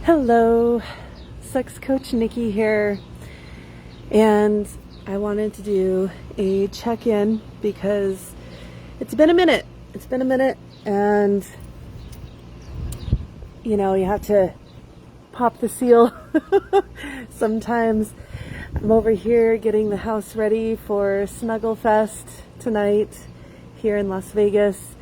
Hello, sex coach Nikki here, and I wanted to do a check-in because it's been a minute. And you know, you have to pop the seal. Sometimes I'm over here getting the house ready for Snuggle Fest tonight here in Las Vegas,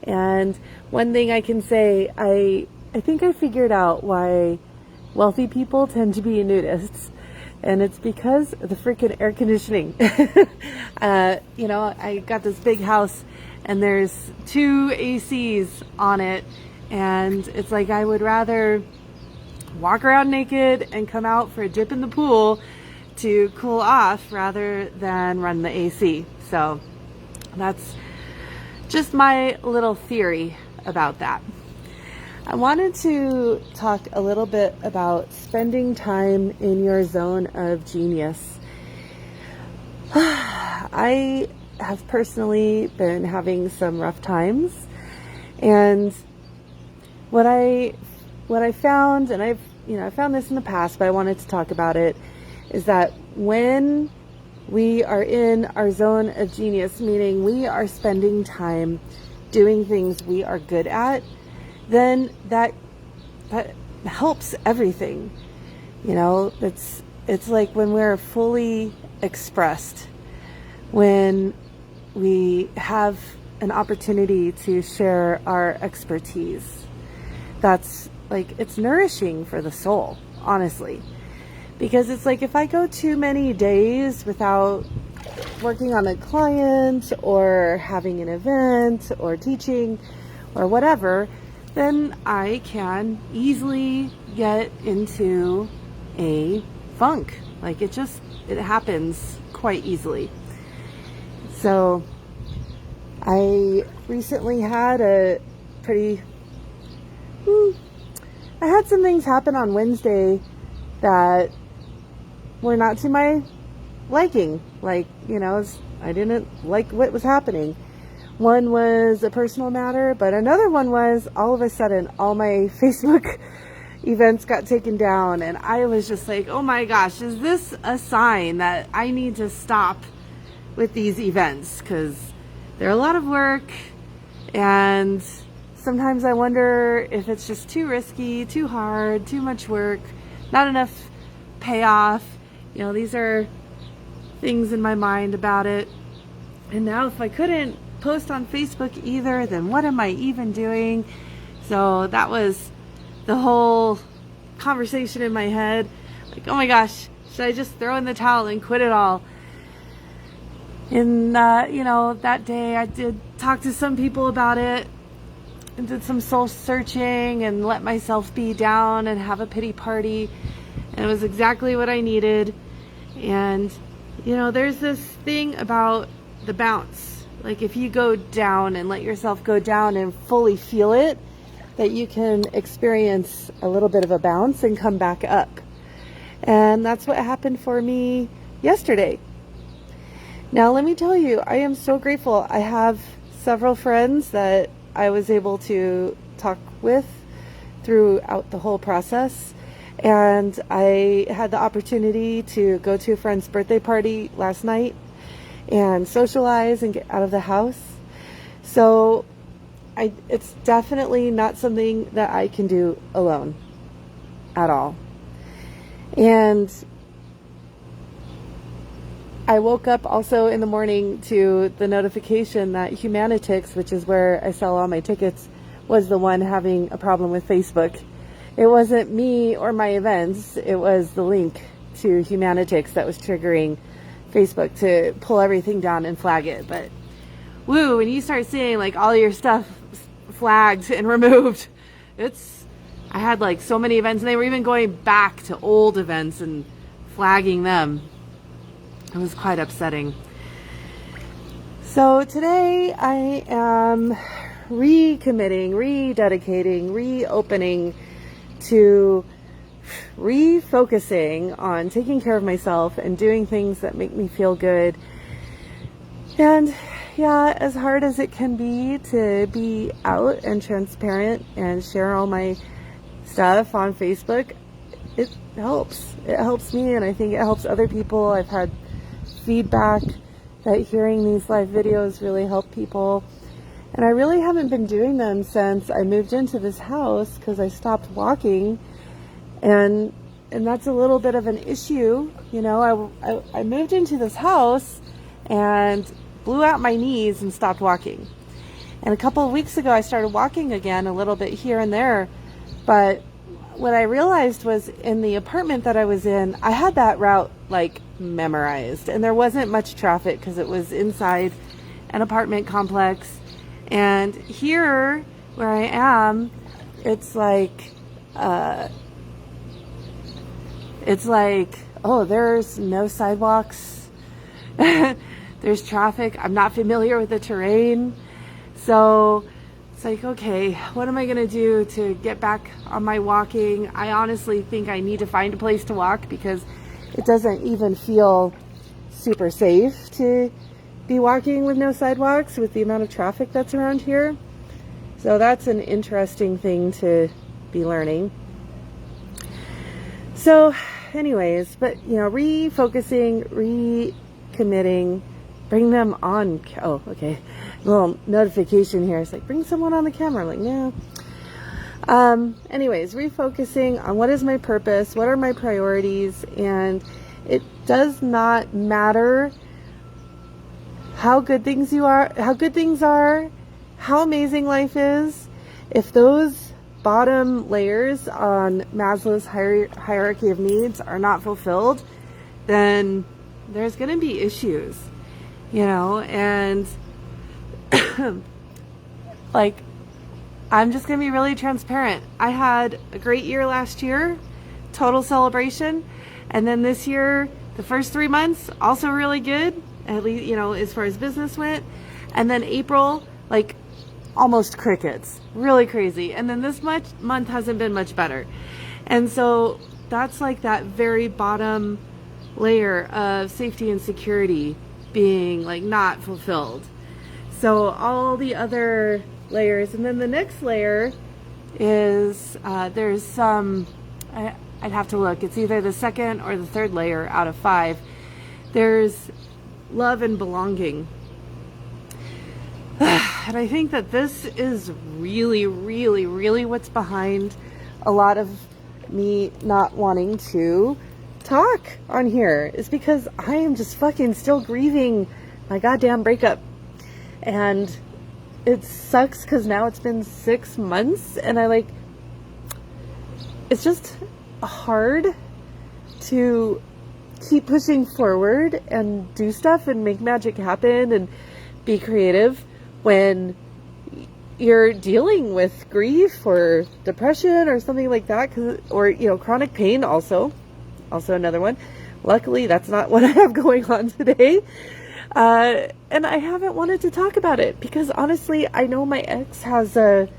and one thing I can say, I think I figured out why wealthy people tend to be nudists, and it's because of the freaking air conditioning. You know, I got this big house and there's 2 ACs on it, and it's like I would rather walk around naked and come out for a dip in the pool to cool off rather than run the AC. So that's just my little theory about that. I wanted to talk a little bit about spending time in your zone of genius. I have personally been having some rough times, and what I found, and I found this in the past, but I wanted to talk about it, is that when we are in our zone of genius, meaning we are spending time doing things we are good at, then that helps everything. You know, it's like when we're fully expressed, when we have an opportunity to share our expertise. That's like, it's nourishing for the soul, honestly. Because it's like, if I go too many days without working on a client or having an event or teaching or whatever, then I can easily get into a funk. Like it happens quite easily. So I recently had I had some things happen on Wednesday that were not to my liking. Like, you know, I didn't like what was happening. One was a personal matter, but another one was all of a sudden all my Facebook events got taken down, and I was just like, oh my gosh, is this a sign that I need to stop with these events? Because they're a lot of work, and sometimes I wonder if it's just too risky, too hard, too much work, not enough payoff. You know, these are things in my mind about it. And now if I couldn't post on Facebook either, then what am I even doing? So that was the whole conversation in my head. Like, oh my gosh, should I just throw in the towel and quit it all? And you know, that day I did talk to some people about it and did some soul searching and let myself be down and have a pity party, and it was exactly what I needed. And you know, there's this thing about the bounce. Like if you go down and let yourself go down and fully feel it, that you can experience a little bit of a bounce and come back up. And that's what happened for me yesterday. Now let me tell you, I am so grateful. I have several friends that I was able to talk with throughout the whole process. And I had the opportunity to go to a friend's birthday party last night and socialize and get out of the house. So it's definitely not something that I can do alone at all. And I woke up also in the morning to the notification that Humanitix, which is where I sell all my tickets, was the one having a problem with Facebook. It wasn't me or my events, it was the link to Humanitix that was triggering Facebook to pull everything down and flag it. But woo, when you start seeing like all your stuff flagged and removed, I had like so many events, and they were even going back to old events and flagging them. It was quite upsetting. So today I am recommitting, rededicating, reopening to refocusing on taking care of myself and doing things that make me feel good. And yeah, as hard as it can be to be out and transparent and share all my stuff on Facebook, it helps. It helps me, and I think it helps other people. I've had feedback that hearing these live videos really help people. And I really haven't been doing them since I moved into this house because I stopped walking. And that's a little bit of an issue. You know, I moved into this house and blew out my knees and stopped walking. And a couple of weeks ago, I started walking again a little bit here and there. But what I realized was in the apartment that I was in, I had that route like memorized. And there wasn't much traffic because it was inside an apartment complex. And here where I am, it's like, oh, there's no sidewalks. There's traffic. I'm not familiar with the terrain. So it's like, okay, what am I going to do to get back on my walking? I honestly think I need to find a place to walk because it doesn't even feel super safe to be walking with no sidewalks with the amount of traffic that's around here. So that's an interesting thing to be learning. So anyways, but you know, refocusing, recommitting, bring them on. Oh, okay. Little notification here. It's like, bring someone on the camera. I'm like, no. Anyways, refocusing on what is my purpose, what are my priorities, and it does not matter how good things are, how amazing life is. If those bottom layers on Maslow's hierarchy of needs are not fulfilled, then there's going to be issues, you know, and like, I'm just going to be really transparent. I had a great year last year, total celebration. And then this year, the first 3 months, also really good, at least, you know, as far as business went. And then April, like, almost crickets, really crazy. And then this month hasn't been much better. And so that's like that very bottom layer of safety and security being like not fulfilled. So all the other layers, and then the next layer is there's some, I'd have to look, it's either the second or the third layer out of 5. There's love and belonging. And I think that this is really, really, really what's behind a lot of me not wanting to talk on here, is because I am just fucking still grieving my goddamn breakup. And it sucks because now it's been 6 months and it's just hard to keep pushing forward and do stuff and make magic happen and be creative when you're dealing with grief or depression or something like that, or, you know, chronic pain also another one. Luckily, that's not what I have going on today. And I haven't wanted to talk about it because honestly, I know my ex has a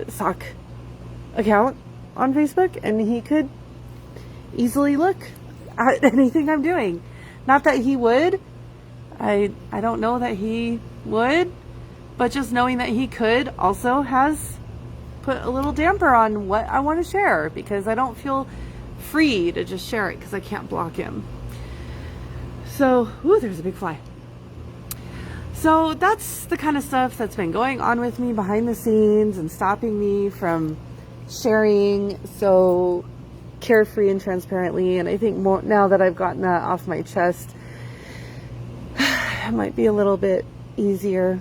sock account on Facebook, and he could easily look at anything I'm doing. Not that he would. I don't know that he would, but just knowing that he could also has put a little damper on what I want to share, because I don't feel free to just share it because I can't block him. So, ooh, there's a big fly. So that's the kind of stuff that's been going on with me behind the scenes and stopping me from sharing so carefree and transparently. And I think more now that I've gotten that off my chest, it might be a little bit easier,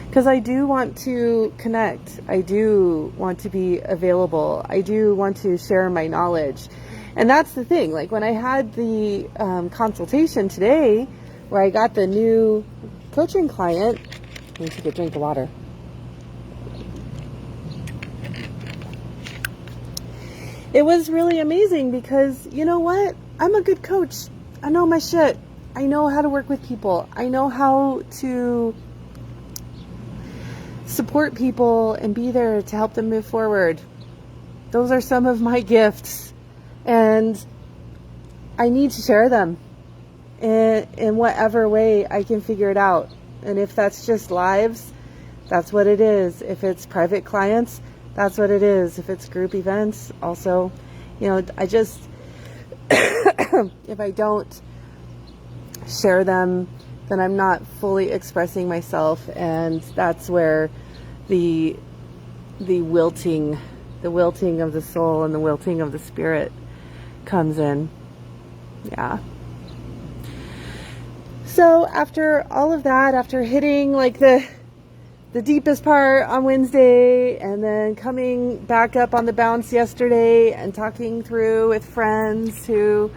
because I do want to connect. I do want to be available. I do want to share my knowledge. And that's the thing. Like when I had the consultation today, where I got the new coaching client, let me take a drink of water. It was really amazing because, you know what? I'm a good coach. I know my shit. I know how to work with people. I know how to support people and be there to help them move forward. Those are some of my gifts. And I need to share them in whatever way I can figure it out. And if that's just lives, that's what it is. If it's private clients, that's what it is. If it's group events, also, I just, if I don't share them, then I'm not fully expressing myself, and that's where the wilting of the soul and the wilting of the spirit comes in. Yeah. So after all of that, after hitting like the deepest part on Wednesday, and then coming back up on the bounce yesterday and talking through with friends who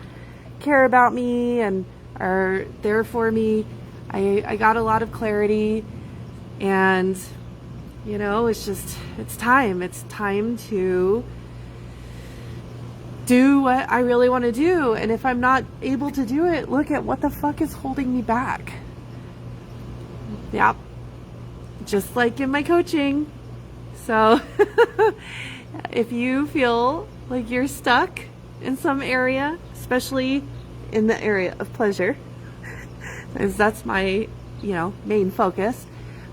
care about me and are there for me, I got a lot of clarity, and it's time to do what I really want to do. And if I'm not able to do it, look at what the fuck is holding me back. Yep. Just like in my coaching. So if you feel like you're stuck in some area, especially in the area of pleasure, because that's my, main focus.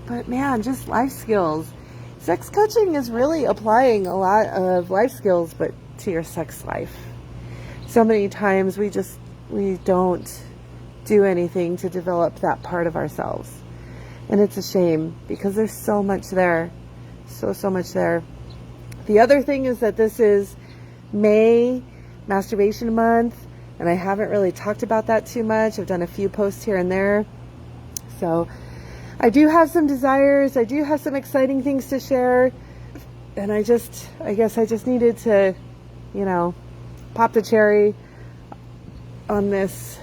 But man, just life skills. Sex coaching is really applying a lot of life skills, but to your sex life. So many times we don't do anything to develop that part of ourselves. And it's a shame, because there's so much there. So much there. The other thing is that this is May, Masturbation Month, and I haven't really talked about that too much. I've done a few posts here and there. So I do have some desires. I do have some exciting things to share. And I guess I just needed to, pop the cherry on this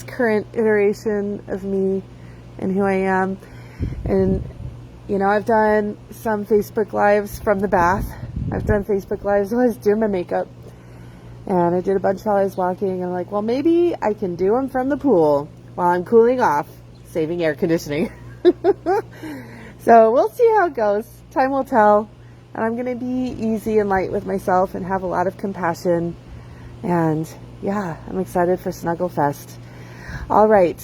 current iteration of me and who I am. And, I've done some Facebook Lives from the bath. I've done Facebook Lives while I was doing my makeup. And I did a bunch while I was walking. And I'm like, well, maybe I can do them from the pool while I'm cooling off, saving air conditioning. So we'll see how it goes. Time will tell. And I'm going to be easy and light with myself and have a lot of compassion. And yeah, I'm excited for Snuggle Fest. All right.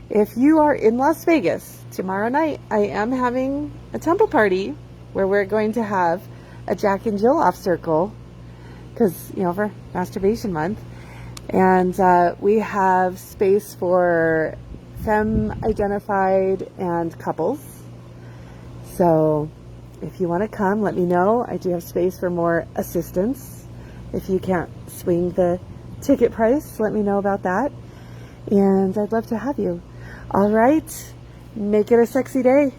If you are in Las Vegas tomorrow night, I am having a temple party where we're going to have a Jack and Jill off circle, because, for Masturbation Month. And we have space for femme-identified and couples. So if you want to come, let me know. I do have space for more assistance. If you can't swing the ticket price, let me know about that. And I'd love to have you. All right. Make it a sexy day.